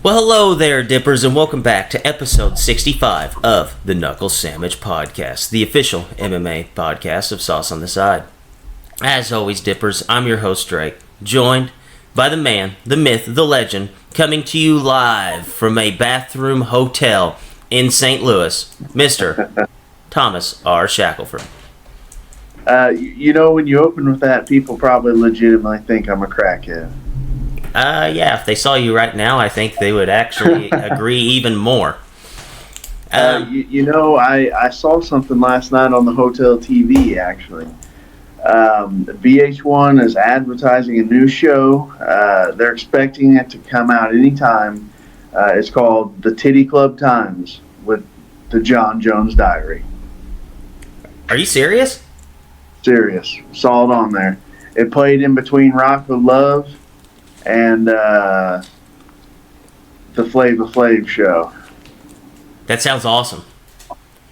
Well, hello there, Dippers, and welcome back to episode 65 of the Knuckle Sammich podcast, the official MMA podcast of Sauce on the Side. As always, Dippers, I'm your host, Drake, joined by the man, the myth, the legend, coming to you live from a bathroom hotel in St. Louis, Mr. Thomas R. Shackelford. When you open with that, people probably legitimately think I'm a crackhead. Yeah, if they saw you right now, I think they would actually agree even more. I saw something last night on the hotel TV, actually. VH1 is advertising a new show. They're expecting it to come out anytime. It's called The Titty Club Times with the John Jones Diary. Are you serious? Serious. Saw it on there. It played in between Rock with Love and the Flavor Flav show. That sounds awesome.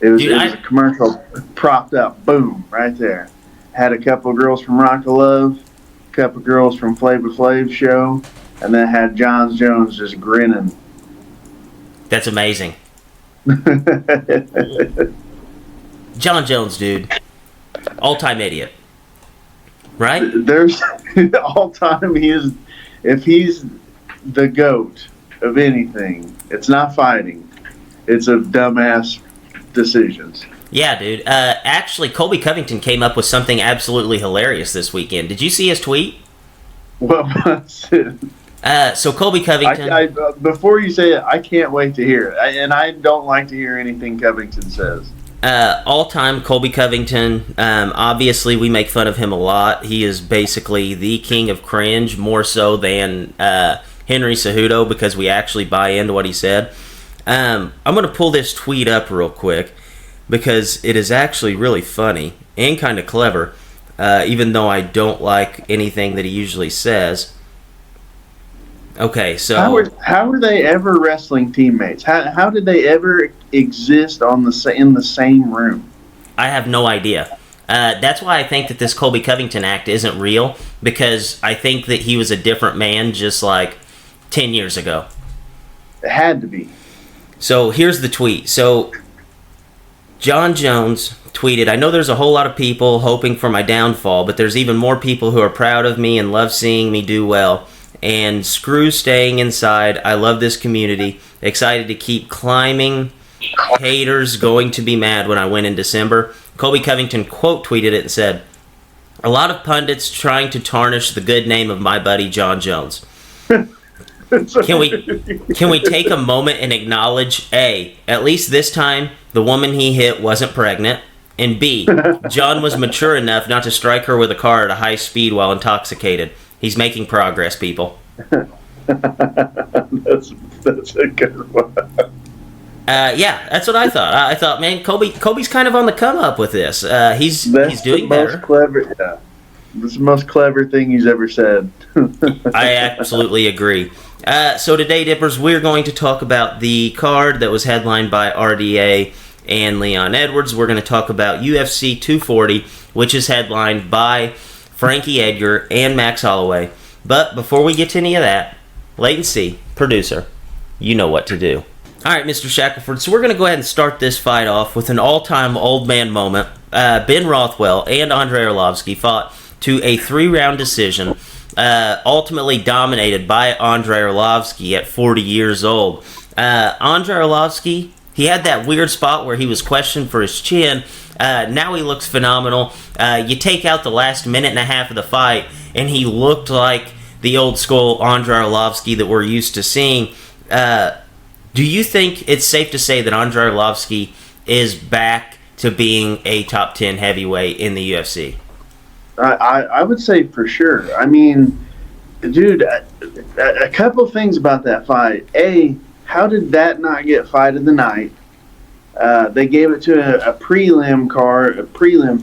It was a commercial propped up, boom, right there. Had a couple of girls from Rock of Love, a couple of girls from Flavor Flav show, and then had John Jones just grinning. That's amazing. John Jones, dude. All-time idiot. Right? There's all-time, if he's the GOAT of anything, it's not fighting. It's of dumbass decisions. Yeah, dude. Actually, Colby Covington came up with something absolutely hilarious this weekend. Did you see his tweet? What was it? So Colby Covington... before you say it, I can't wait to hear it. And I don't like to hear anything Covington says. All-time Colby Covington. Obviously, we make fun of him a lot. He is basically the king of cringe, more so than Henry Cejudo, because we actually buy into what he said. I'm going to pull this tweet up real quick, because it is actually really funny and kind of clever, even though I don't like anything that he usually says. Okay, so... How are they ever wrestling teammates? How did they ever exist in the same room? I have no idea. That's why I think that this Colby Covington act isn't real, because I think that he was a different man just like 10 years ago. It had to be. So here's the tweet. So John Jones tweeted, "I know there's a whole lot of people hoping for my downfall, but there's even more people who are proud of me and love seeing me do well. And screw staying inside. I love this community. Excited to keep climbing. Haters going to be mad when I win in December." Colby Covington quote tweeted it and said, "A lot of pundits trying to tarnish the good name of my buddy John Jones. Can we take a moment and acknowledge, A, at least this time the woman he hit wasn't pregnant, and B, John was mature enough not to strike her with a car at a high speed while intoxicated. He's making progress, people." That's a good one. Yeah, that's what I thought. I thought, man, Colby's kind of on the come up with this. He's doing better. That's the most clever thing he's ever said. I absolutely agree. So today, Dippers, we're going to talk about the card that was headlined by RDA and Leon Edwards. We're going to talk about UFC 240, which is headlined by Frankie Edgar and Max Holloway. But before we get to any of that, Latency, producer, you know what to do. Alright, Mr. Shackelford, so we're going to go ahead and start this fight off with an all-time old man moment. Ben Rothwell and Andrei Arlovski fought to a 3-round decision, ultimately dominated by Andrei Arlovski at 40 years old. Andrei Arlovski, he had that weird spot where he was questioned for his chin. Now he looks phenomenal. You take out the last minute and a half of the fight, and he looked like the old school Andrei Arlovski that we're used to seeing. Do you think it's safe to say that Andrei Arlovski is back to being a top 10 heavyweight in the UFC? I would say for sure. I mean, dude, a couple of things about that fight. A, how did that not get fight of the night? They gave it to a prelim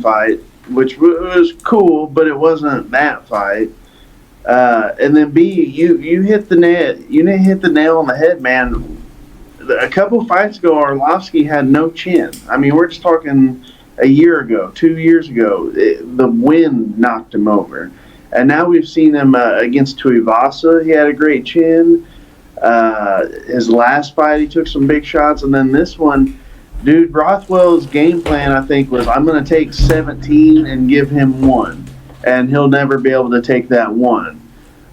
fight, which was cool, but it wasn't that fight. And then B, you hit the net. You hit the nail on the head, man. A couple fights ago, Arlovski had no chin. I mean, we're just talking a year ago, 2 years ago. The wind knocked him over. And now we've seen him against Tuivasa. He had a great chin. His last fight, he took some big shots, and then this one, dude, Rothwell's game plan, I think, was I'm going to take 17 and give him one, and he'll never be able to take that one.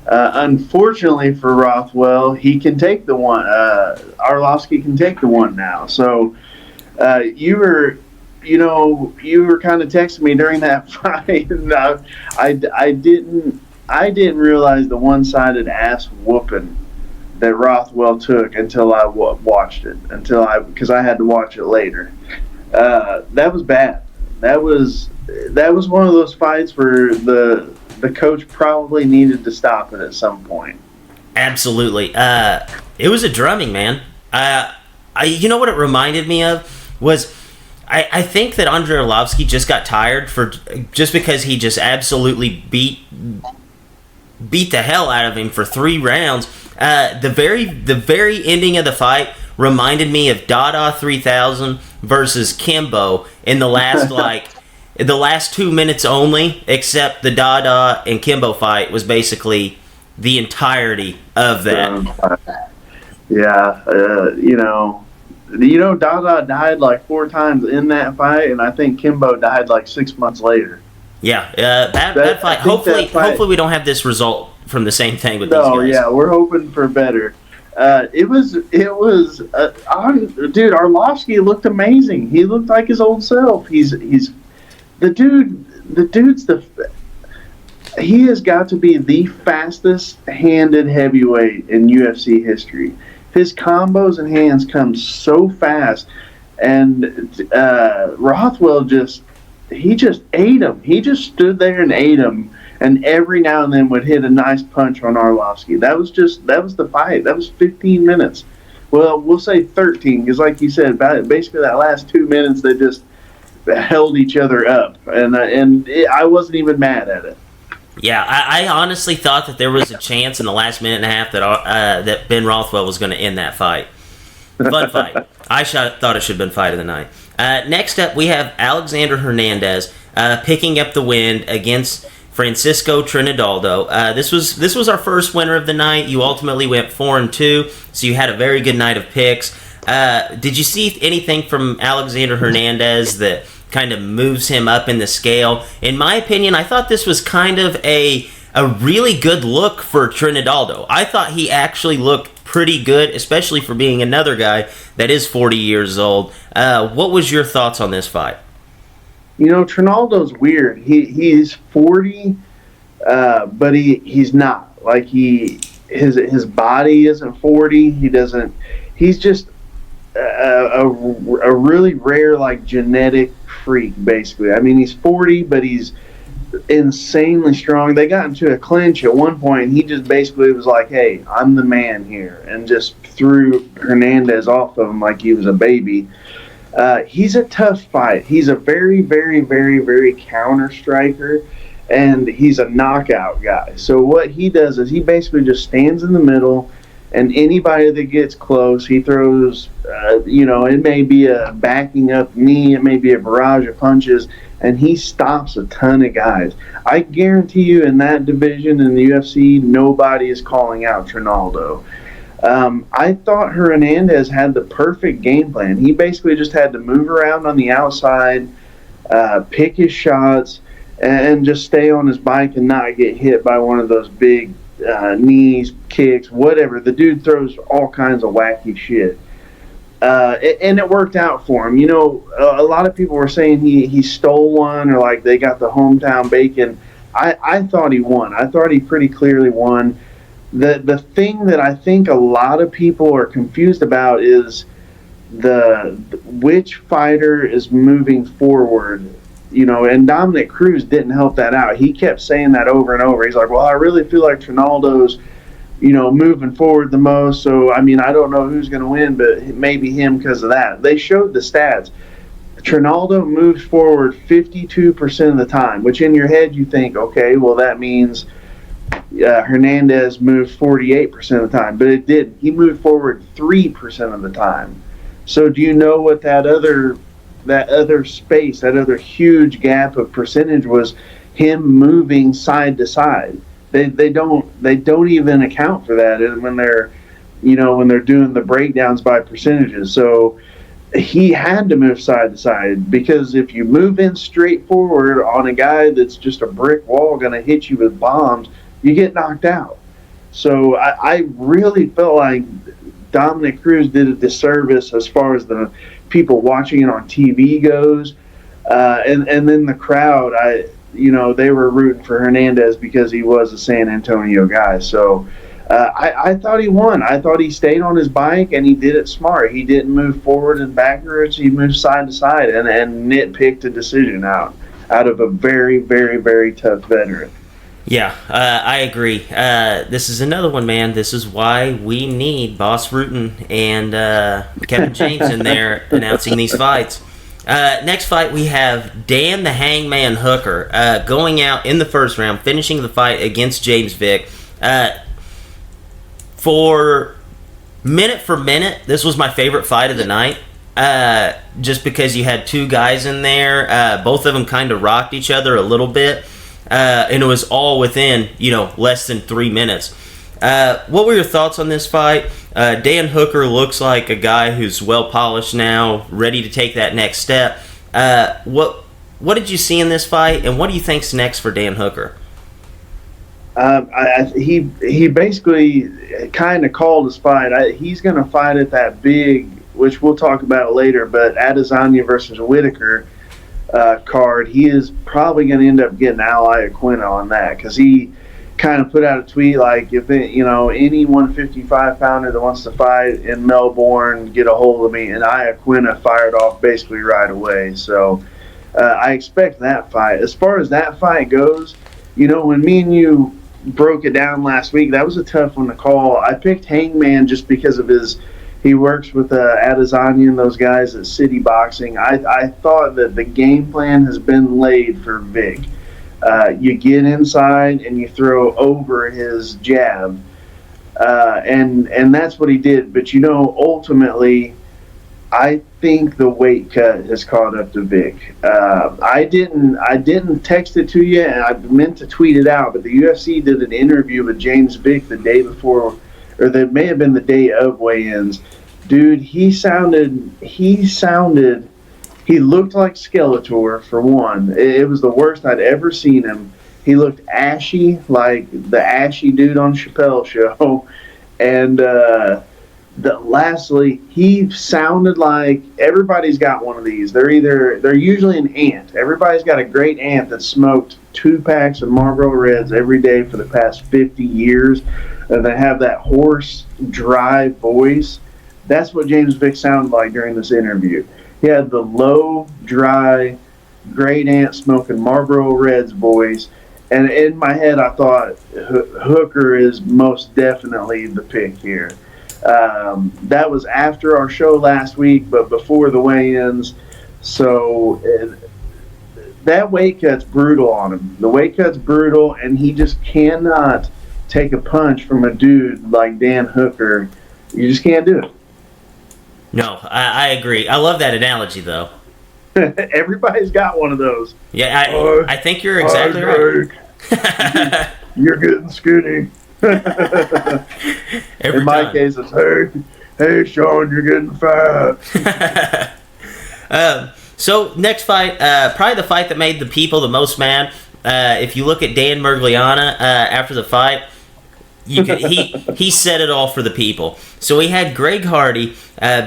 Unfortunately for Rothwell, he can take the one. Arlovsky can take the one now. So you were kind of texting me during that fight, and I didn't realize the one-sided ass whooping that Rothwell took until I watched it. Because I had to watch it later. That was bad. That was one of those fights where the coach probably needed to stop it at some point. Absolutely. It was a drumming, man. You know what it reminded me of was I think that Andrei Arlovsky just got tired just because he just absolutely beat the hell out of him for 3 rounds. The very ending of the fight reminded me of Dada 3000 versus Kimbo in the last 2 minutes only, except the Dada and Kimbo fight was basically the entirety of that. Yeah, Dada died like 4 times in that fight, and I think Kimbo died like 6 months later. Yeah, that fight. Hopefully, we don't have this result from the same thing with these guys. Yeah, we're hoping for better. It was dude. Arlovsky looked amazing. He looked like his old self. He has got to be the fastest handed heavyweight in UFC history. His combos and hands come so fast, and Rothwell just ate him. He just stood there and ate him, and every now and then would hit a nice punch on Arlovsky. That was the fight. That was 15 minutes. Well, we'll say 13, because like you said, basically that last 2 minutes they just held each other up, and I wasn't even mad at it. Yeah, I honestly thought that there was a chance in the last minute and a half that Ben Rothwell was going to end that fight. Fun fight. I thought it should have been fight of the night. Next up, we have Alexander Hernandez picking up the win against Francisco Trinidaldo. This was our first winner of the night. You ultimately went 4-2, so you had a very good night of picks. Did you see anything from Alexander Hernandez that kind of moves him up in the scale? In my opinion, I thought this was kind of a really good look for Trinidaldo. I thought he actually looked pretty good, especially for being another guy that is 40 years old. What was your thoughts on this fight? Trinaldo's weird. He's 40, but he's not. Like his body isn't 40. He's just a really rare, like, genetic freak, basically. I mean, he's 40, but he's insanely strong. They got into a clinch at one point, and he just basically was like, hey, I'm the man here, and just threw Hernandez off of him like he was a baby. He's a tough fight. He's a very, very, very, very counter striker, and he's a knockout guy. So what he does is he basically just stands in the middle, and anybody that gets close, he throws, it may be a backing up knee, it may be a barrage of punches, and he stops a ton of guys. I guarantee you in that division in the UFC, nobody is calling out Trinaldo. I thought Hernandez had the perfect game plan. He basically just had to move around on the outside, pick his shots, and just stay on his bike and not get hit by one of those big knees, kicks, whatever. The dude throws all kinds of wacky shit. And it worked out for him. A lot of people were saying he stole one, or like they got the hometown bacon. I thought he won. I thought he pretty clearly won. The thing that I think a lot of people are confused about is which fighter is moving forward. And Dominic Cruz didn't help that out. He kept saying that over and over. He's like, well, I really feel like Trinaldo's, moving forward the most. So, I mean, I don't know who's going to win, but maybe him because of that. They showed the stats. Trinaldo moves forward 52% of the time, which in your head you think, okay, well, that means Hernandez moved 48% of the time. But it didn't. He moved forward 3% of the time. So do you know what that other space, that other huge gap of percentage was? Him moving side to side. They don't even account for that when they're when they're doing the breakdowns by percentages. So he had to move side to side, because if you move in straight forward on a guy that's just a brick wall going to hit you with bombs, you get knocked out. So I really felt like Dominic Cruz did a disservice as far as the people watching it on TV goes. And then the crowd, they were rooting for Hernandez because he was a San Antonio guy. So I thought he won. I thought he stayed on his bike and he did it smart. He didn't move forward and backwards. He moved side to side and nitpicked a decision out of a very, very, very tough veteran. Yeah, I agree. This is another one, man. This is why we need Boss Rutan and Kevin James in there announcing these fights. Next fight, we have Dan the Hangman Hooker going out in the first round, finishing the fight against James Vick. For minute, this was my favorite fight of the night. Just because you had two guys in there. Both of them kind of rocked each other a little bit. And it was all within, less than 3 minutes. What were your thoughts on this fight? Dan Hooker looks like a guy who's well polished now, ready to take that next step. What did you see in this fight, and what do you think's next for Dan Hooker? He basically kind of called his fight. He's going to fight at that big, which we'll talk about later, but Adesanya versus Whitaker card. He is probably going to end up getting Ally Aquina on that, because he kind of put out a tweet like, if any 155 pounder that wants to fight in Melbourne, get a hold of me. And Aquina fired off basically right away. So I expect that fight. As far as that fight goes, when me and you broke it down last week, that was a tough one to call. I picked Hangman just because of he works with Adesanya and those guys at City Boxing. I thought that the game plan has been laid for Vic. You get inside and you throw over his jab, and that's what he did. But ultimately, I think the weight cut has caught up to Vic. I didn't text it to you, and I meant to tweet it out. But the UFC did an interview with James Vick the day before, or that may have been the day of weigh-ins. Dude, he looked like Skeletor, for one. It was the worst I'd ever seen him. He looked ashy, like the ashy dude on Chappelle's show. And lastly, he sounded like everybody's got one of these. They're usually an ant. Everybody's got a great ant that smoked 2 packs of Marlboro Reds every day for the past 50 years. And they have that hoarse, dry voice. That's what James Vick sounded like during this interview. He had the low, dry, great ant smoking Marlboro Reds voice. And in my head, I thought Hooker is most definitely the pick here. That was after our show last week, but before the weigh-ins. So that weight cut's brutal on him. The weight cut's brutal, and he just cannot take a punch from a dude like Dan Hooker. You just can't do it. No, I agree. I love that analogy, though. Everybody's got one of those. Yeah, I think you're exactly right. You're getting skinny. In my case, it's, hey, Sean, you're getting fat. So, next fight, probably the fight that made the people the most mad. If you look at Dan Mergliana after the fight, he said it all for the people. So we had Greg Hardy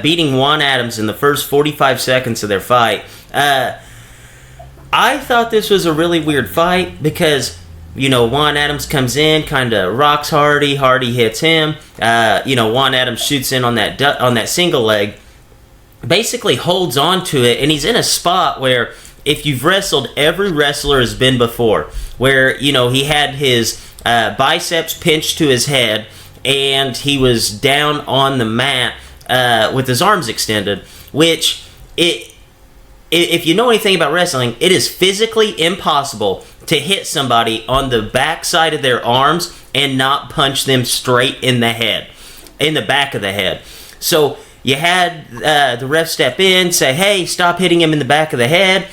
beating Juan Adams in the first 45 seconds of their fight. I thought this was a really weird fight because, Juan Adams comes in, kind of rocks Hardy. Hardy hits him. Juan Adams shoots in on that single leg, basically holds on to it, and he's in a spot where, if you've wrestled, every wrestler has been before, where, he had his biceps pinched to his head, and he was down on the mat with his arms extended, which, if you know anything about wrestling, it is physically impossible to hit somebody on the back side of their arms and not punch them straight in the back of the head. So you had the ref step in, say, hey, stop hitting him in the back of the head.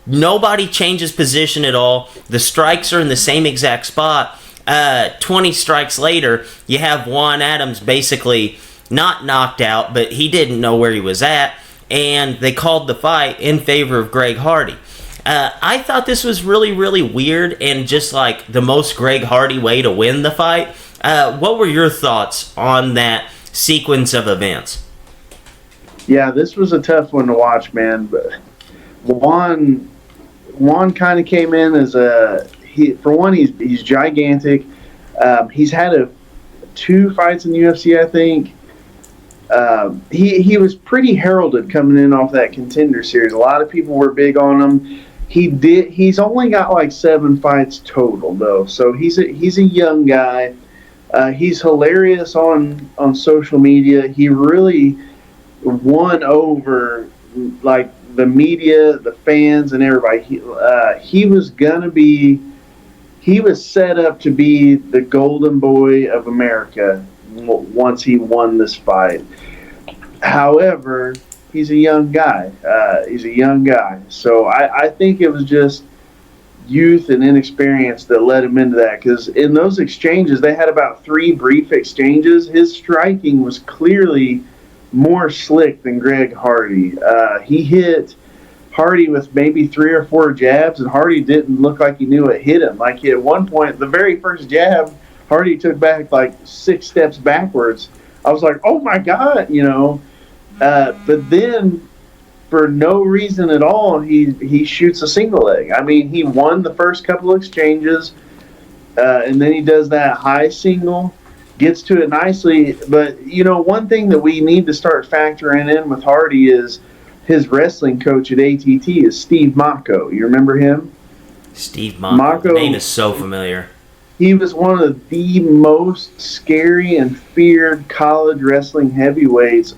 Nobody changes position at all. The strikes are in the same exact spot. 20 strikes later, you have Juan Adams basically not knocked out, but he didn't know where he was at, and they called the fight in favor of Greg Hardy. I thought this was really, really weird and just like the most Greg Hardy way to win the fight. What were your thoughts on that sequence of events? Yeah, this was a tough one to watch, man. But Juan kind of came in as he's gigantic. He's had 2 fights in the UFC, I think. He was pretty heralded coming in off that Contender Series. A lot of people were big on him. He's only got like 7 fights total though, so he's a young guy. He's hilarious on social media. He really won over like the media, the fans, and everybody. He was set up to be the golden boy of America once he won this fight. However, he's a young guy. So I think it was just youth and inexperience that led him into that. Because in those exchanges, they had about 3 brief exchanges. His striking was clearly more slick than Greg Hardy. He hit Hardy with maybe 3 or 4 jabs, and Hardy didn't look like he knew it hit him. Like at one point, the very first jab, Hardy took back like 6 steps backwards. I was like, oh my God, but then, for no reason at all, he shoots a single leg. I mean, he won the first couple of exchanges, and then he does that high single, gets to it nicely. But, one thing that we need to start factoring in with Hardy is his wrestling coach at ATT is Steve Mocco. You remember him? Steve Mocco. The name is so familiar. He was one of the most scary and feared college wrestling heavyweights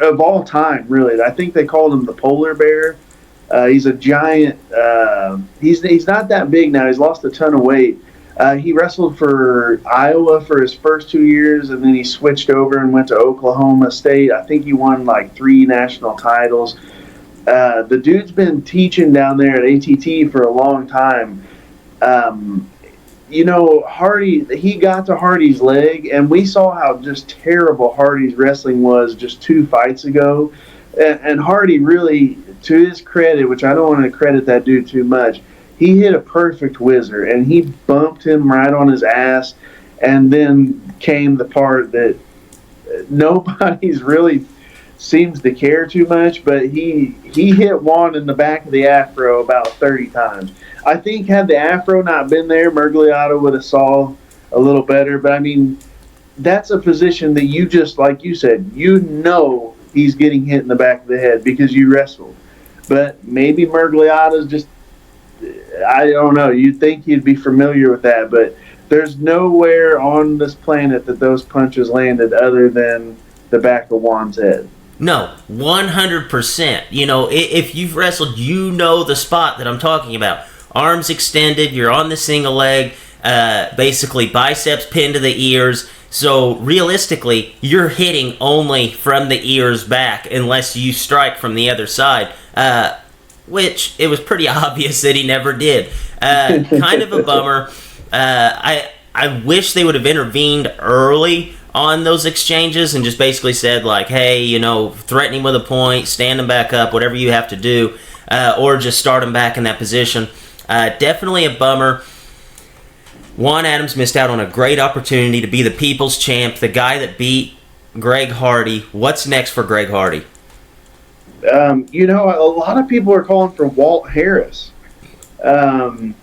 of all time, really. I think they called him the polar bear. He's a giant. He's not that big now. He's lost a ton of weight. He wrestled for Iowa for his first 2 years, and then he switched over and went to Oklahoma State. I think he won like 3 national titles. The dude's been teaching down there at ATT for a long time. Hardy, he got to Hardy's leg, and we saw how just terrible Hardy's wrestling was just 2 fights ago. And Hardy really, to his credit, which I don't want to credit that dude too much, he hit a perfect whizzer, and he bumped him right on his ass. And then came the part that nobody's really seems to care too much, but he hit Juan in the back of the afro about 30 times. I think had the afro not been there, Mergliato would have saw a little better. But I mean, that's a position that you just, like you said, he's getting hit in the back of the head because you wrestled. But maybe Mergliato's just, I don't know. You'd think he'd be familiar with that, but there's nowhere on this planet that those punches landed other than the back of Juan's head. No, 100%. If you've wrestled, the spot that I'm talking about. Arms extended, you're on the single leg, basically biceps pinned to the ears. So realistically, you're hitting only from the ears back unless you strike from the other side, which it was pretty obvious that he never did. Kind of a bummer. I wish they would have intervened early on those exchanges and just basically said, like, hey, threaten him with a point, stand him back up, whatever you have to do, or just start him back in that position. Definitely a bummer. Juan Adams missed out on a great opportunity to be the people's champ, the guy that beat Greg Hardy. What's next for Greg Hardy? A lot of people are calling for Walt Harris. I'll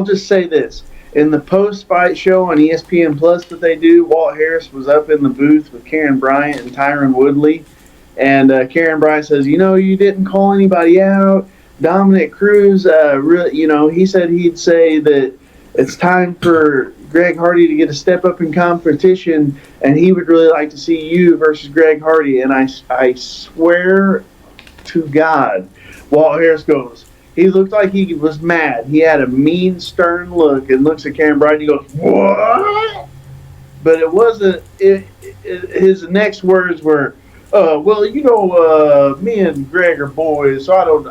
just say this. In the post-fight show on ESPN Plus that they do, Walt Harris was up in the booth with Karen Bryant and Tyron Woodley. And Karen Bryant says, you didn't call anybody out. Dominic Cruz, he said he'd say that it's time for Greg Hardy to get a step up in competition, and he would really like to see you versus Greg Hardy. And I swear to God, Walt Harris goes, he looked like he was mad. He had a mean, stern look and looks at Karen Bryant and he goes, what? But it wasn't, his next words were, me and Greg are boys, so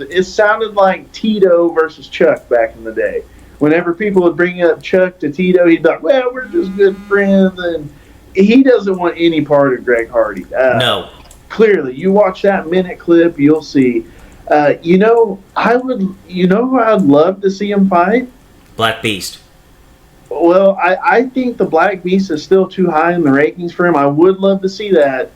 it sounded like Tito versus Chuck back in the day. whenever people would bring up Chuck to Tito, he'd be like, well, we're just good friends. And he doesn't want any part of Greg Hardy. No. Clearly, you watch that minute clip, you'll see. Who I'd love to see him fight? Black Beast. Well, I think the Black Beast is still too high in the rankings for him. I would love to see that.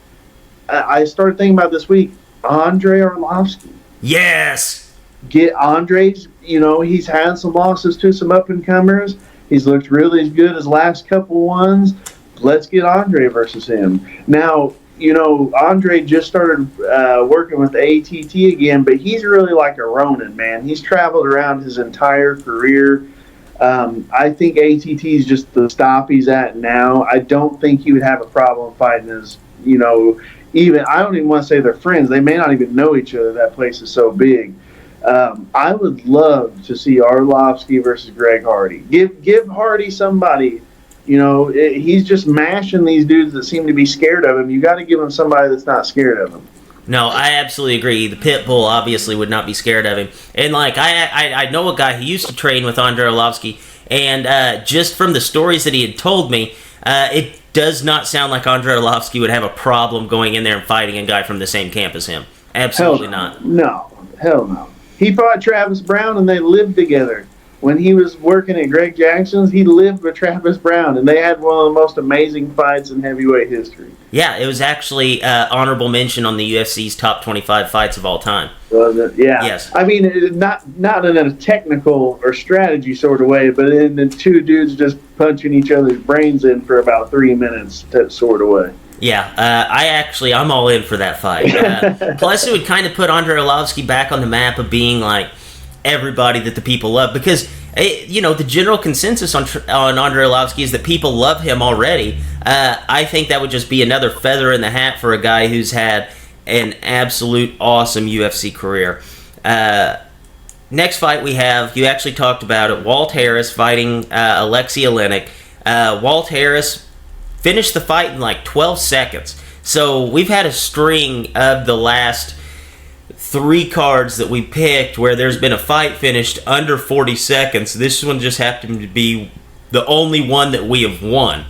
I started thinking about this week, Andre Arlovsky. Yes! Get Andre's, he's had some losses to some up-and-comers. He's looked really good his last couple ones. Let's get Andre versus him. Now, Andre just started working with ATT again, but he's really like a Ronin, man. He's traveled around his entire career. I think ATT is just the stop he's at now. I don't think he would have a problem fighting his, I don't even want to say they're friends. They may not even know each other. That place is so big. I would love to see Arlovsky versus Greg Hardy. Give Hardy somebody. He's just mashing these dudes that seem to be scared of him. You got to give him somebody that's not scared of him. No, I absolutely agree. The Pitbull obviously would not be scared of him. And, I know a guy who used to train with Andre Arlovsky, and just from the stories that he had told me, it does not sound like Andre Arlovsky would have a problem going in there and fighting a guy from the same camp as him. Absolutely not. No, hell no. He fought Travis Brown, and they lived together. When he was working at Greg Jackson's, he lived with Travis Brown, and they had one of the most amazing fights in heavyweight history. Yeah, it was actually honorable mention on the UFC's top 25 fights of all time. Was it? Yeah. Yes. I mean, not in a technical or strategy sort of way, but in the two dudes just punching each other's brains in for about 3 minutes, that sort of way. Yeah, I'm all in for that fight. Plus, it would kind of put Andre Arlovsky back on the map of being like everybody that the people love, because the general consensus on Andre Arlovsky is that people love him already. I think that would just be another feather in the hat for a guy who's had an absolute awesome UFC career. Next fight we have, you actually talked about it, Walt Harris fighting Alexei Oleinik. Walt Harris finished the fight in like 12 seconds. So we've had a string of the last 3 cards that we picked where there's been a fight finished under 40 seconds. This one just happened to be the only one that we have won.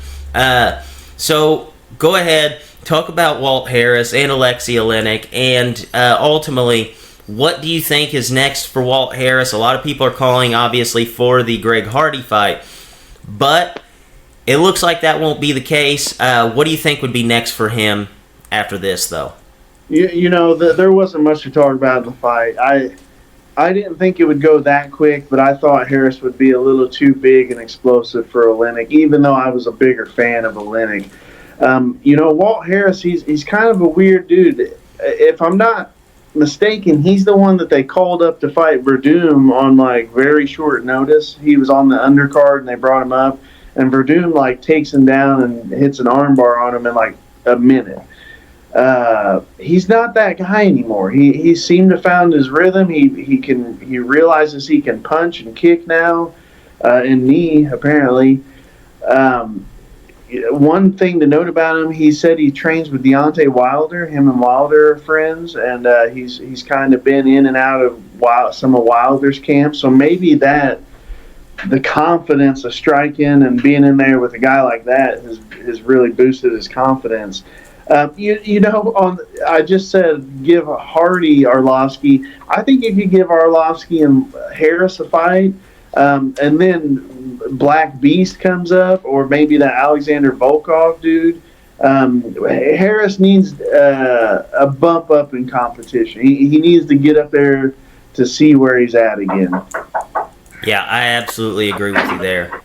So go ahead, talk about Walt Harris and Alexei Oleinik, and ultimately, what do you think is next for Walt Harris? A lot of people are calling, obviously, for the Greg Hardy fight, but it looks like that won't be the case. What do you think would be next for him after this, though? There wasn't much to talk about in the fight. I didn't think it would go that quick, but I thought Harris would be a little too big and explosive for Oleinik, even though I was a bigger fan of Oleinik. Walt Harris, he's kind of a weird dude. If I'm not mistaken, he's the one that they called up to fight Verdum on, very short notice. He was on the undercard, and they brought him up, and Verdum, takes him down and hits an armbar on him in, a minute. He's not that guy anymore. He seemed to found his rhythm. He realizes he can punch and kick now, and knee apparently. One thing to note about him, he said he trains with Deontay Wilder. Him and Wilder are friends, and he's kind of been in and out of some of Wilder's camps. So maybe the confidence of striking and being in there with a guy like that has really boosted his confidence. I just said give Hardy Arlovsky. I think if you give Arlovsky and Harris a fight, and then Black Beast comes up, or maybe that Alexander Volkov dude, Harris needs a bump up in competition. He needs to get up there to see where he's at again. Yeah, I absolutely agree with you there.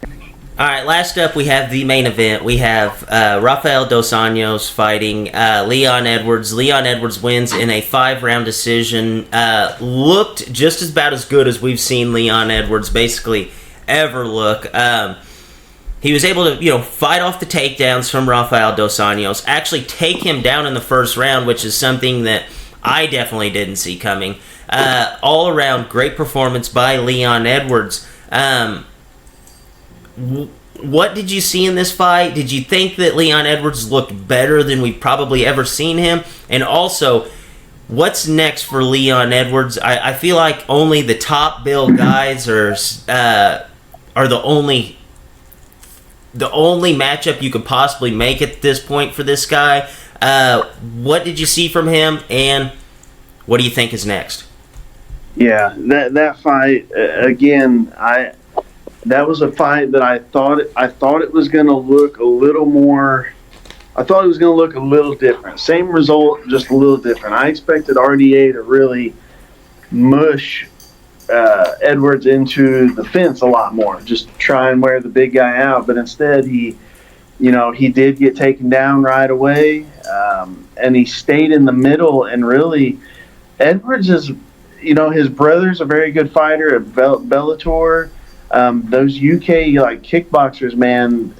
All right, last up we have the main event. We have Rafael Dos Anjos fighting Leon Edwards. Leon Edwards wins in a 5-round decision. Looked just about as good as we've seen Leon Edwards basically ever look. He was able to, fight off the takedowns from Rafael Dos Anjos, actually take him down in the first round, which is something that I definitely didn't see coming. All around, great performance by Leon Edwards. What did you see in this fight? Did you think that Leon Edwards looked better than we've probably ever seen him? And also, what's next for Leon Edwards? I feel like only the top bill guys are are the only matchup you could possibly make at this point for this guy. What did you see from him, and what do you think is next? Yeah, that fight again. That was a fight that I thought it was going to look a little more. I thought it was going to look a little different. Same result, just a little different. I expected RDA to really mush Edwards into the fence a lot more, just try and wear the big guy out. But instead, he did get taken down right away, and he stayed in the middle. And really, Edwards is, his brother's a very good fighter at Bellator. Those UK kickboxers, man,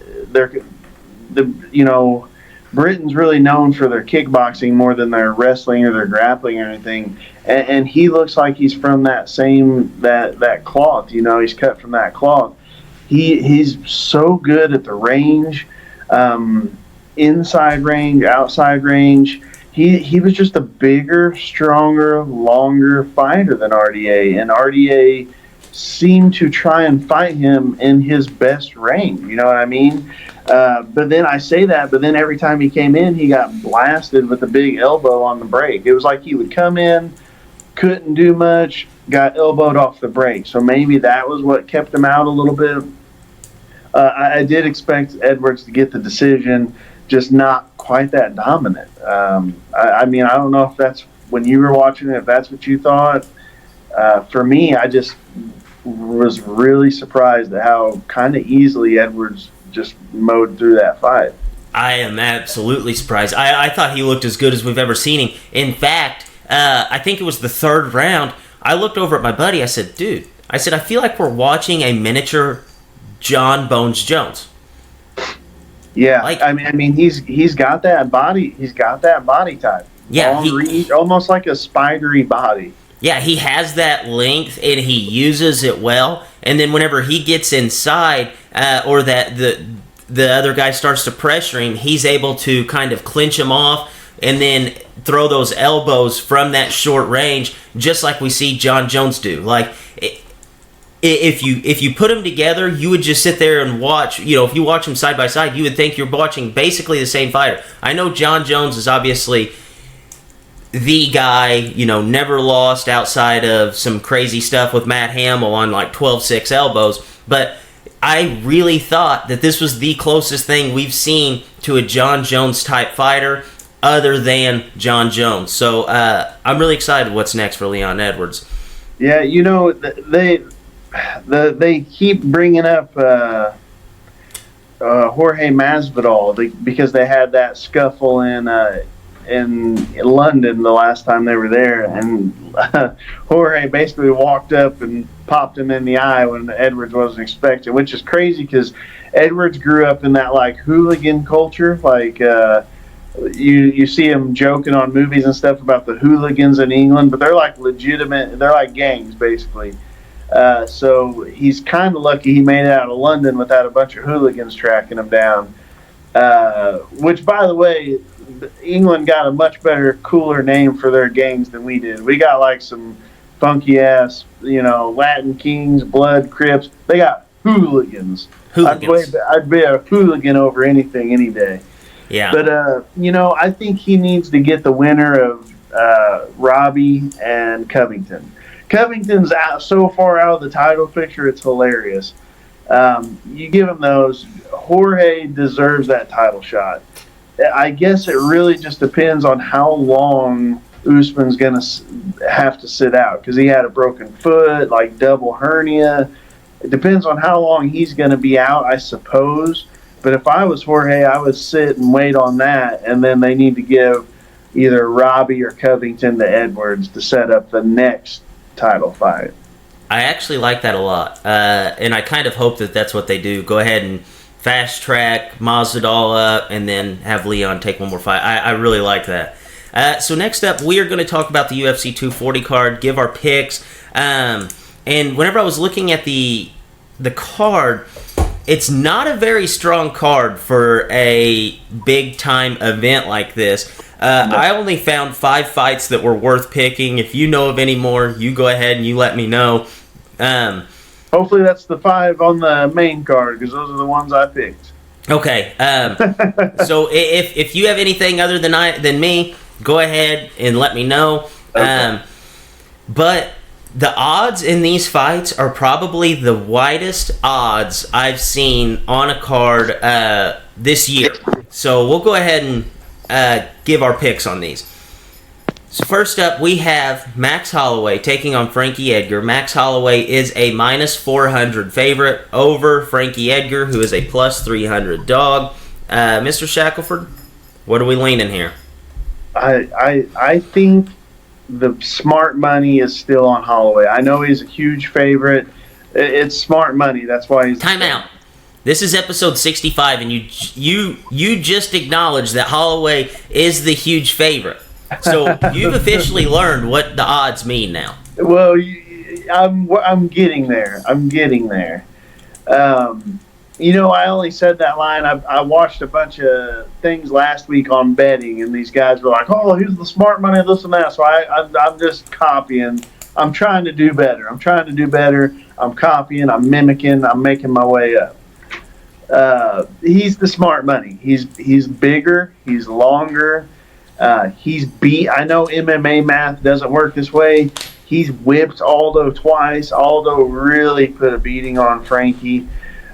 Britain's really known for their kickboxing more than their wrestling or their grappling or anything. And he looks like he's from that same that cloth. He's cut from that cloth. He's so good at the range, inside range, outside range. He was just a bigger, stronger, longer fighter than RDA, and RDA seemed to try and fight him in his best range. You know what I mean? But then I say that, but then every time he came in, he got blasted with a big elbow on the break. It was like he would come in, couldn't do much, got elbowed off the break. So maybe that was what kept him out a little bit. I did expect Edwards to get the decision, just not quite that dominant. I mean, I don't know if that's when you were watching it, if that's what you thought. For me, I just was really surprised at how kind of easily Edwards just mowed through that fight. I am absolutely surprised. I thought he looked as good as we've ever seen him. In fact, I think it was the third round. I looked over at my buddy. I said, dude, I feel like we're watching a miniature John Bones Jones. Yeah, I mean, he's got that body. He's got that body type. Yeah, almost like a spidery body. Yeah, he has that length and he uses it well. And then whenever he gets inside, or that the other guy starts to pressure him, he's able to kind of clinch him off and then throw those elbows from that short range, just like we see John Jones do. Like, if you put them together, you would just sit there and watch. If you watch them side by side, you would think you're watching basically the same fighter. I know John Jones is obviously the guy, never lost outside of some crazy stuff with Matt Hamill on like 12-6 elbows. But I really thought that this was the closest thing we've seen to a John Jones type fighter other than John Jones. So I'm really excited what's next for Leon Edwards. Yeah, they keep bringing up Jorge Masvidal because they had that scuffle in London the last time they were there, and Jorge basically walked up and popped him in the eye when Edwards wasn't expecting, which is crazy because Edwards grew up in that hooligan culture. You see him joking on movies and stuff about the hooligans in England, but they're legitimate. They're like gangs basically. So he's kind of lucky he made it out of London without a bunch of hooligans tracking him down. Which, by the way, England got a much better, cooler name for their gangs than we did. We got some funky ass, Latin Kings, Blood, Crips. They got hooligans. I'd be a hooligan over anything any day. Yeah. But I think he needs to get the winner of Robbie and Covington. Covington's so far out of the title picture, it's hilarious. You give him those. Jorge deserves that title shot. I guess it really just depends on how long Usman's going to have to sit out, because he had a broken foot, double hernia. It depends on how long he's going to be out, I suppose. But if I was Jorge, I would sit and wait on that, and then they need to give either Robbie or Covington to Edwards to set up the next title fight. I actually like that a lot, and I kind of hope that that's what they do. Go ahead and fast track Masvidal up, and then have Leon take one more fight. I really like that. So next up, we are going to talk about the UFC 240 card, give our picks. And whenever I was looking at the card, it's not a very strong card for a big-time event like this. I only found 5 fights that were worth picking. If you know of any more, you go ahead and you let me know. 5 Hopefully that's the 5 on the main card, because those are the ones I picked. Okay. So if you have anything other than me, go ahead and let me know. Okay. But the odds in these fights are probably the widest odds I've seen on a card this year. So we'll go ahead and give our picks on these. So first up, we have Max Holloway taking on Frankie Edgar. Max Holloway is a minus 400 favorite over Frankie Edgar, who is a plus 300 dog. Mr. Shackelford, what are we leaning here? I think the smart money is still on Holloway. I know he's a huge favorite. It's smart money. That's why he's... Time out. This is episode 65, and you just acknowledged that Holloway is the huge favorite. So you've officially learned what the odds mean now. Well, I'm getting there. I only said that line. I watched a bunch of things last week on betting, and these guys were like, "Oh, here's the smart money, this and that." So I'm just copying. I'm trying to do better. I'm copying. I'm mimicking. I'm making my way up. He's the smart money. He's bigger. He's longer. He's beat. I know MMA math doesn't work this way. He's whipped Aldo twice. Aldo really put a beating on Frankie.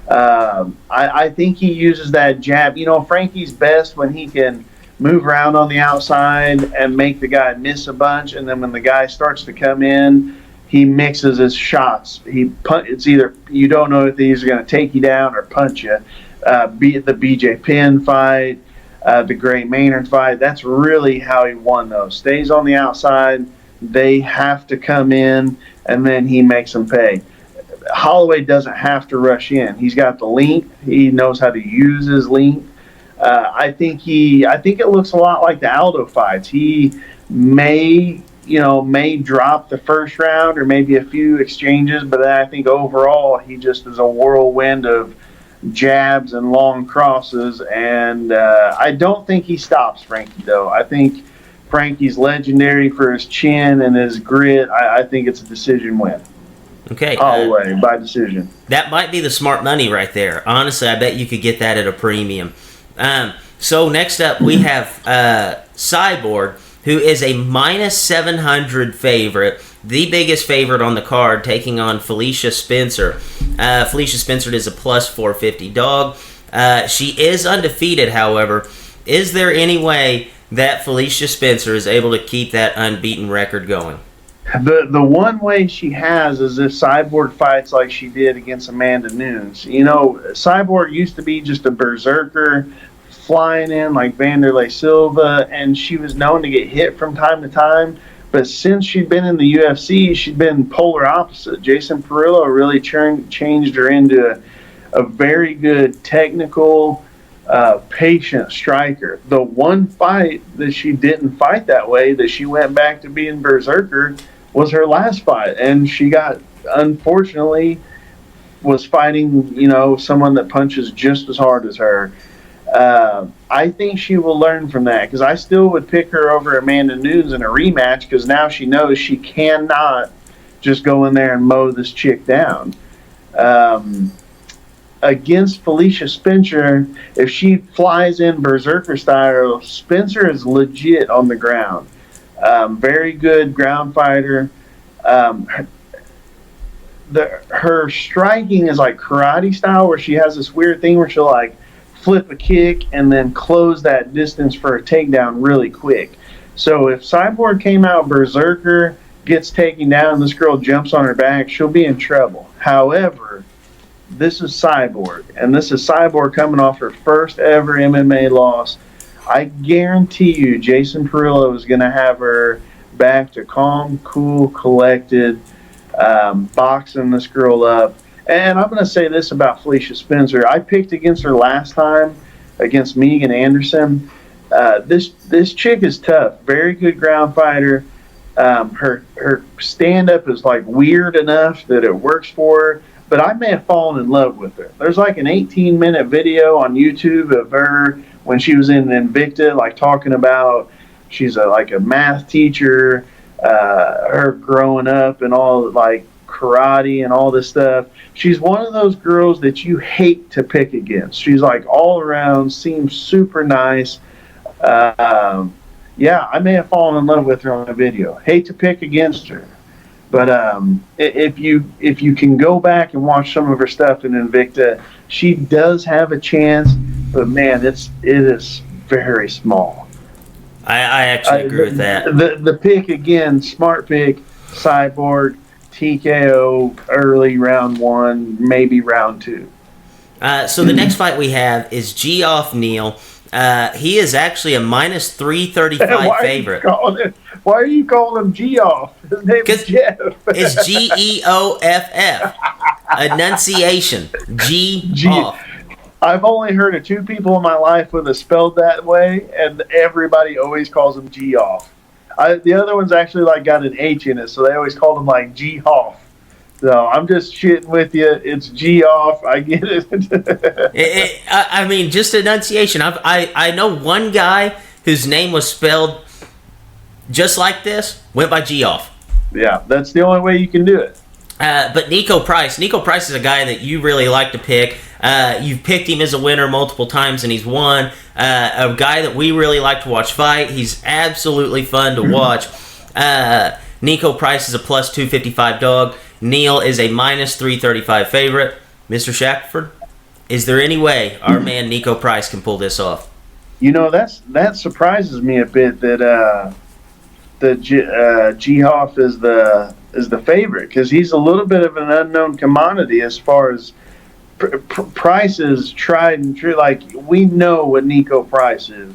I think he uses that jab. Frankie's best when he can move around on the outside and make the guy miss a bunch, and then when the guy starts to come in, he mixes his shots. It's either you don't know if he's going to take you down or punch you. Be it the BJ Penn fight, the Gray Maynard fight. That's really how he won those. Stays on the outside. They have to come in, and then he makes them pay. Holloway doesn't have to rush in. He's got the length. He knows how to use his length. I think it looks a lot like the Aldo fights. He may drop the first round or maybe a few exchanges, but I think overall he just is a whirlwind of jabs and long crosses, and I don't think he stops Frankie, though. I think Frankie's legendary for his chin and his grit. I think it's a decision win. Okay. Holloway by decision. That might be the smart money right there. Honestly, I bet you could get that at a premium. So next up, we have Cyborg, who is a minus 700 favorite, the biggest favorite on the card, taking on Felicia Spencer. Felicia Spencer is a plus 450 dog. She is undefeated, however. Is there any way that Felicia Spencer is able to keep that unbeaten record going? The one way she has is if Cyborg fights like she did against Amanda Nunes. Cyborg used to be just a berserker, flying in like Vanderlei Silva, and she was known to get hit from time to time. But since she'd been in the UFC, she'd been polar opposite. Jason Perillo really changed her into a very good technical, patient striker. The one fight that she didn't fight that way, that she went back to being berserker, was her last fight, and she unfortunately was fighting someone that punches just as hard as her. I think she will learn from that, because I still would pick her over Amanda Nunes in a rematch, because now she knows she cannot just go in there and mow this chick down. Against Felicia Spencer, if she flies in berserker style, Spencer is legit on the ground. Very good ground fighter. Her striking is like karate style, where she has this weird thing where she'll like flip a kick and then close that distance for a takedown really quick. So if Cyborg came out berserker, gets taken down, and this girl jumps on her back, she'll be in trouble. However, this is Cyborg, and this is Cyborg coming off her first ever MMA loss. I guarantee you Jason Perillo is going to have her back to calm, cool, collected, boxing this girl up. And I'm going to say this about Felicia Spencer. I picked against her last time against Megan Anderson. This chick is tough. Very good ground fighter. Her stand-up is like weird enough that it works for her. But I may have fallen in love with her. There's like an 18-minute video on YouTube of her when she was in Invicta, like talking about she's like a math teacher, her growing up and all like karate and all this stuff. She's one of those girls that you hate to pick against. She's like all around, seems super nice. Yeah, I may have fallen in love with her on a video. Hate to pick against her, but if you can go back and watch some of her stuff in Invicta, she does have a chance. But man, it is very small. I actually agree with that. The pick again, smart pick, Cyborg, TKO early round 1, maybe round 2. So the next fight we have is Geoff Neal. He is actually a minus 335 favorite. Why are you calling him Geoff? His name is Jeff. It's Geoff. Enunciation. Geoff. I've only heard of 2 people in my life with it spelled that way, and everybody always calls him Geoff. The other one's actually like got an H in it, so they always called him like Geoff. So I'm just shitting with you. It's Geoff. I get it. I mean, just enunciation. I know one guy whose name was spelled just like this, went by Geoff. Yeah, that's the only way you can do it. But Nico Price is a guy that you really like to pick. You've picked him as a winner multiple times, and he's won. A guy that we really like to watch fight. He's absolutely fun to watch. Nico Price is a plus 255 dog. Neal is a minus 335 favorite. Mr. Shackelford, is there any way our man Nico Price can pull this off? You know, that surprises me a bit that Geoff is the favorite, because he's a little bit of an unknown commodity as far as Price is tried and true. Like, we know what Nico Price is.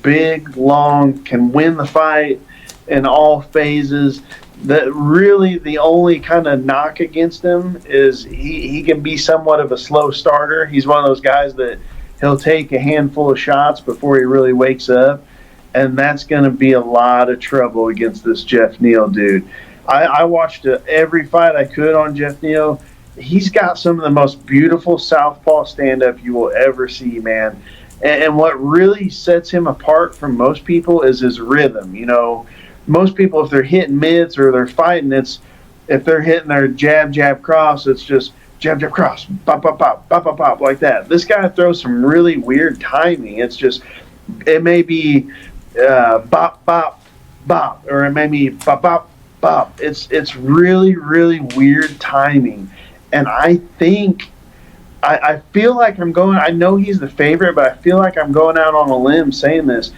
Big, long, can win the fight in all phases. That really the only kind of knock against him is he can be somewhat of a slow starter. He's one of those guys that he'll take a handful of shots before he really wakes up, and that's going to be a lot of trouble against this Geoff Neal dude. I watched every fight I could on Geoff Neal. He's got some of the most beautiful southpaw stand-up you will ever see, man. And what really sets him apart from most people is his rhythm. You know, most people, if they're hitting mids or they're fighting, if they're hitting their jab, jab, cross, it's just jab, jab, cross, pop, pop, pop, pop, pop, pop, like that. This guy throws some really weird timing. It may be bop, bop, bop, or it may be bop, bop, bop. It's really, really weird timing. And I think, I feel like I know he's the favorite, but I feel like I'm going out on a limb saying this.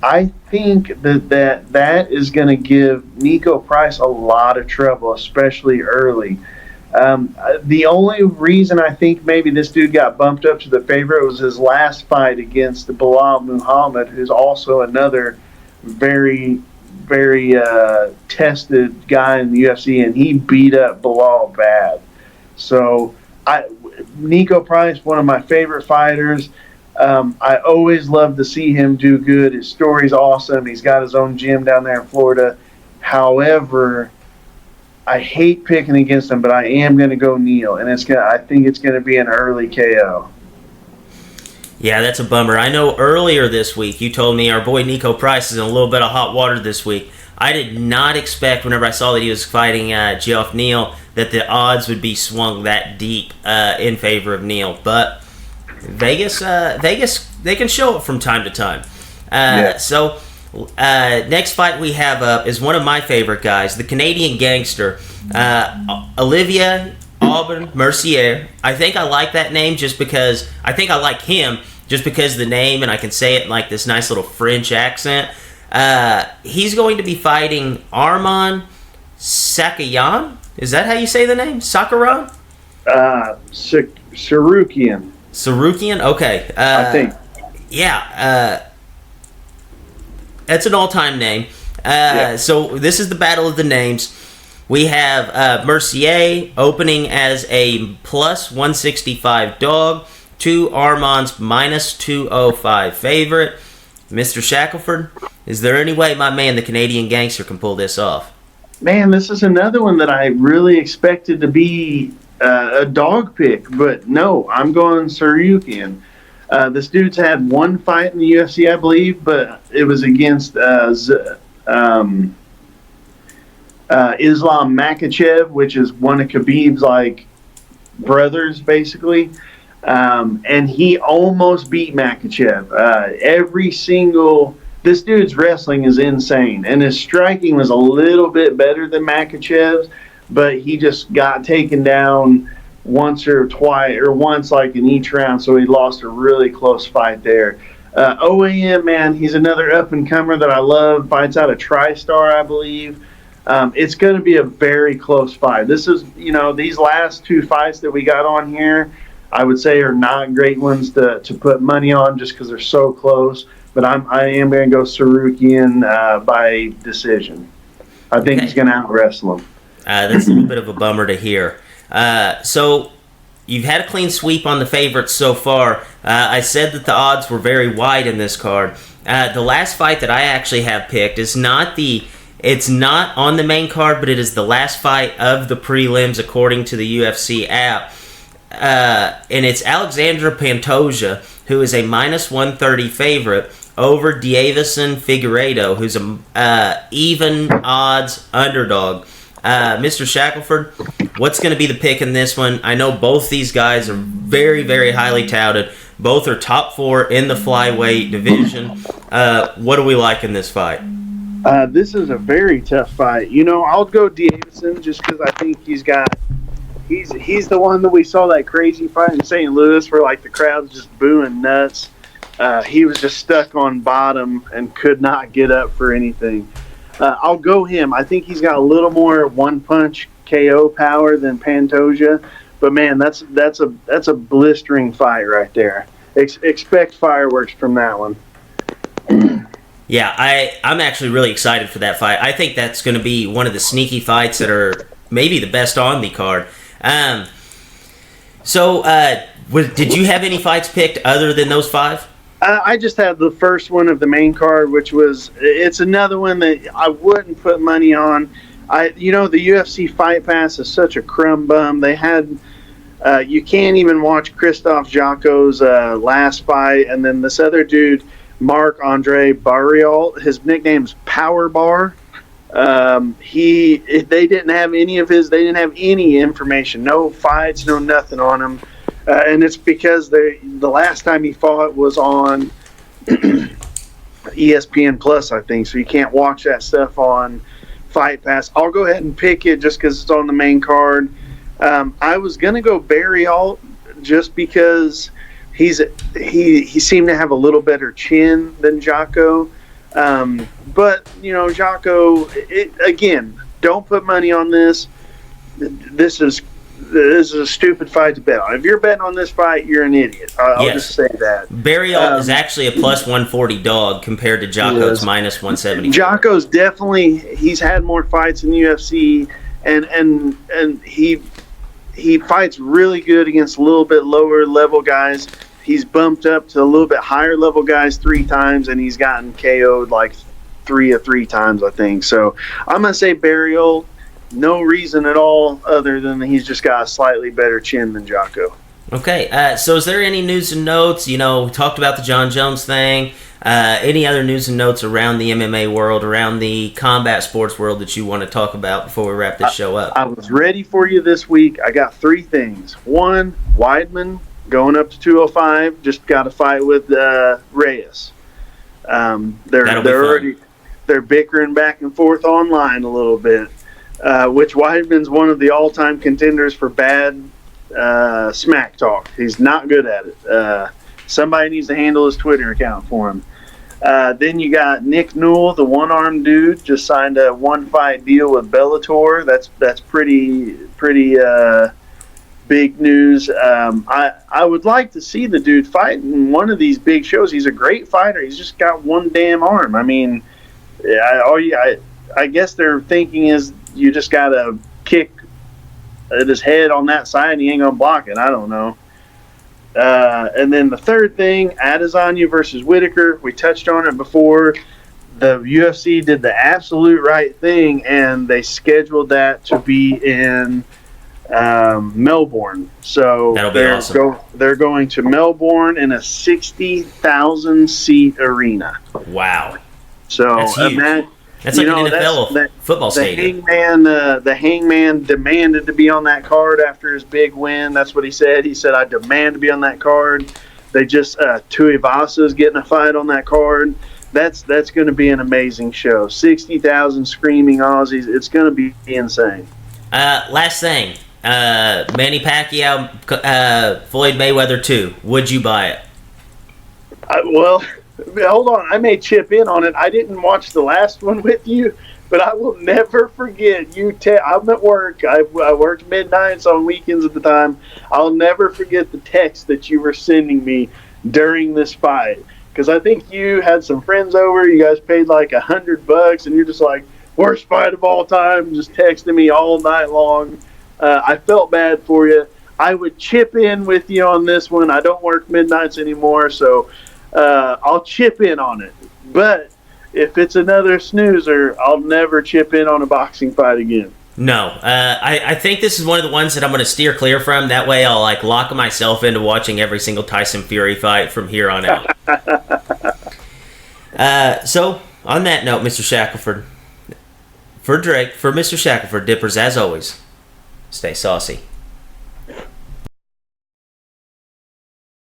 I think that is going to give Nico Price a lot of trouble, especially early. The only reason I think maybe this dude got bumped up to the favorite was his last fight against Bilal Muhammad, who's also another very, very tested guy in the UFC, and he beat up Bilal bad. So Nico Price, one of my favorite fighters. I always love to see him do good. His story's awesome. He's got his own gym down there in Florida. However, I hate picking against him, but I am going to go Neal, and I think it's going to be an early KO. Yeah, that's a bummer. I know earlier this week you told me our boy Nico Price is in a little bit of hot water this week. I did not expect, whenever I saw that he was fighting Geoff Neal, that the odds would be swung that deep in favor of Neal. But Vegas, they can show it from time to time. Yeah. So, next fight we have up is one of my favorite guys, the Canadian gangster, Olivier Aubin Mercier. I think I like that name just because, I think I like him just because of the name, and I can say it in like this nice little French accent. He's going to be fighting Arman Sakayan. Is that how you say the name? Sakaran? Sarukian. Sarukian? Okay. I think. Yeah. That's an all-time name. Yeah. So this is the battle of the names. We have Mercier opening as a plus 165 dog to Armand's minus 205 favorite. Mr. Shackelford, is there any way my man, the Canadian gangster, can pull this off? Man, this is another one that I really expected to be a dog pick, but no, I'm going Sarukian. This dude's had one fight in the UFC, I believe, but it was against Islam Makhachev, which is one of Khabib's like brothers, basically. And he almost beat Makhachev. This dude's wrestling is insane, and his striking was a little bit better than Makhachev's, but he just got taken down once like in each round, so he lost a really close fight there. OAM, man, he's another up-and-comer that I love. Fights out of TriStar, I believe. It's going to be a very close fight. This is, these last two fights that we got on here, I would say are not great ones to put money on just because they're so close. But I am going to go Sarukian by decision. I think he's going to out-wrestle him. That's a little bit of a bummer to hear. So you've had a clean sweep on the favorites so far. I said that the odds were very wide in this card. The last fight that I actually have picked is it's not on the main card, but it is the last fight of the prelims according to the UFC app. And it's Alexandra Pantoja, who is a minus 130 favorite, over Davison Figueiredo, who's a even odds underdog. Mr. Shackelford, what's going to be the pick in this one? I know both these guys are very, very highly touted. Both are top 4 in the flyweight division. What do we like in this fight? This is a very tough fight. I'll go Davison just because I think he's the one that we saw that crazy fight in St. Louis where like the crowd's just booing nuts. He was just stuck on bottom and could not get up for anything. I'll go him. I think he's got a little more one-punch KO power than Pantoja, but man, that's a blistering fight right there. Expect fireworks from that one. Yeah, I'm actually really excited for that fight. I think that's going to be one of the sneaky fights that are maybe the best on the card. Did you have any fights picked other than those 5? I just had the first one of the main card, it's another one that I wouldn't put money on. The UFC Fight Pass is such a crumb bum. They had, you can't even watch Christoph Jocko's last fight, and then this other dude, Marc-Andre Barrial, his nickname's Power Bar. They didn't have any information, no fights, no nothing on him. And it's because the last time he fought was on ESPN Plus, I think, so you can't watch that stuff on Fight Pass. I'll go ahead and pick it just because it's on the main card. I was going to go Barrial just because he seemed to have a little better chin than Jocko. But, Jocko, again, don't put money on this. This is a stupid fight to bet on. If you're betting on this fight, you're an idiot. I'll just say that. Barrial is actually a plus 140 dog compared to Jocko's minus 170. Jocko's he's had more fights in the UFC, and he fights really good against a little bit lower level guys. He's bumped up to a little bit higher level guys 3 times, and he's gotten KO'd like 3 times, I think. So I'm going to say Barrial. No reason at all other than he's just got a slightly better chin than Jocko. Okay, so is there any news and notes? We talked about the John Jones thing. Any other news and notes around the MMA world, around the combat sports world that you want to talk about before we wrap this show up? I was ready for you this week. I got 3 things. 1, Weidman going up to 205. Just got a fight with Reyes. They're bickering back and forth online a little bit. Which Weidman's one of the all-time contenders for bad smack talk. He's not good at it. Somebody needs to handle his Twitter account for him. Then you got Nick Newell, the one-armed dude, just signed a 1-fight deal with Bellator. That's pretty big news. I would like to see the dude fight in one of these big shows. He's a great fighter. He's just got one damn arm. I mean, I guess their thinking is you just got to kick at his head on that side and he ain't going to block it. I don't know. And then the third thing, Adesanya versus Whitaker. We touched on it before. The UFC did the absolute right thing, and they scheduled that to be in Melbourne. So they're going to Melbourne in a 60,000 seat arena. Wow. So That's like an NFL football stadium. The Hangman demanded to be on that card after his big win. That's what he said. He said, "I demand to be on that card." They just Tuivasa's getting a fight on that card. That's going to be an amazing show. 60,000 screaming Aussies. It's going to be insane. Last thing, Manny Pacquiao, Floyd Mayweather 2. Would you buy it? Well, hold on. I may chip in on it. I didn't watch the last one with you, but I will never forget you. I'm at work. I worked midnights on weekends at the time. I'll never forget the text that you were sending me during this fight. Because I think you had some friends over. You guys paid like $100, and you're just like, worst fight of all time. Just texting me all night long. I felt bad for you. I would chip in with you on this one. I don't work midnights anymore, so I'll chip in on it. But if it's another snoozer, I'll never chip in on a boxing fight again. No, I think this is one of the ones that I'm going to steer clear from. That way I'll like lock myself into watching every single Tyson Fury fight from here on out. So, on that note, Mr. Shackelford, for Drake, for Mr. Shackelford, Dippers, as always, stay saucy.